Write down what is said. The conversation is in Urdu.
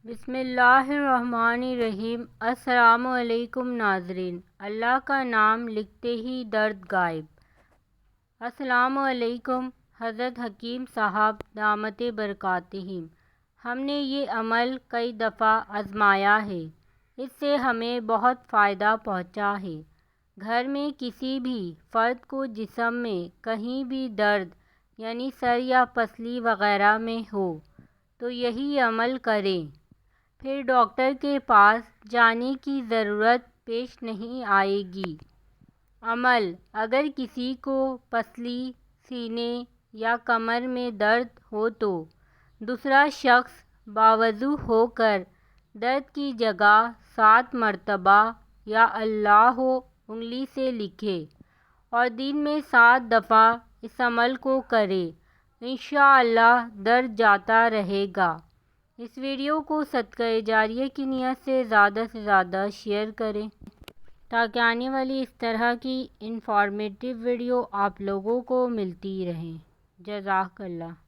بسم اللہ الرحمن الرحیم۔ السلام علیکم ناظرین، اللہ کا نام لکھتے ہی درد غائب۔ السلام علیکم حضرت حکیم صاحب دامت برکاتہم۔ ہم نے یہ عمل کئی دفعہ آزمایا ہے، اس سے ہمیں بہت فائدہ پہنچا ہے۔ گھر میں کسی بھی فرد کو جسم میں کہیں بھی درد یعنی سر یا پسلی وغیرہ میں ہو تو یہی عمل کریں، پھر ڈاکٹر کے پاس جانے کی ضرورت پیش نہیں آئے گی۔ عمل: اگر کسی کو پسلی، سینے یا کمر میں درد ہو تو دوسرا شخص باوضو ہو کر درد کی جگہ 7 مرتبہ یا اللہ انگلی سے لکھے اور دن میں 7 دفعہ اس عمل کو کرے، انشاءاللہ درد جاتا رہے گا۔ اس ویڈیو کو صدقہ جاریہ کی نیت سے زیادہ شیئر کریں تاکہ آنے والی اس طرح کی انفارمیٹیو ویڈیو آپ لوگوں کو ملتی رہیں۔ جزاک اللہ۔